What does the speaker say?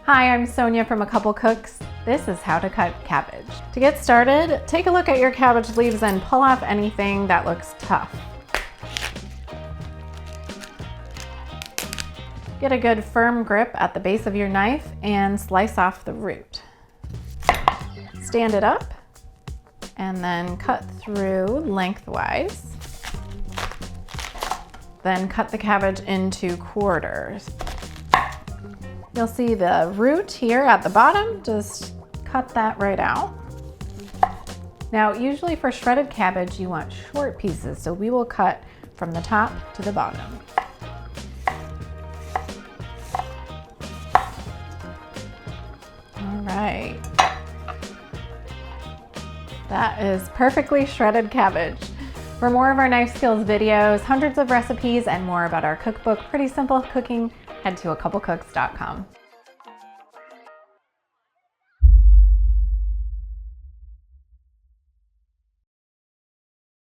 Hi, I'm Sonia from A Couple Cooks. This is how to cut cabbage. To get started, take a look at your cabbage leaves and pull off anything that looks tough. Get a good firm grip at the base of your knife and slice off the root. Stand it up and then cut through lengthwise. Then cut the cabbage into quarters. You'll see the root here at the bottom, just cut that right out. Now, usually for shredded cabbage, you want short pieces, so we will cut from the top to the bottom. All right. That is perfectly shredded cabbage. For more of our knife skills videos, hundreds of recipes, and more about our cookbook, Pretty Simple Cooking, head to acouplecooks.com.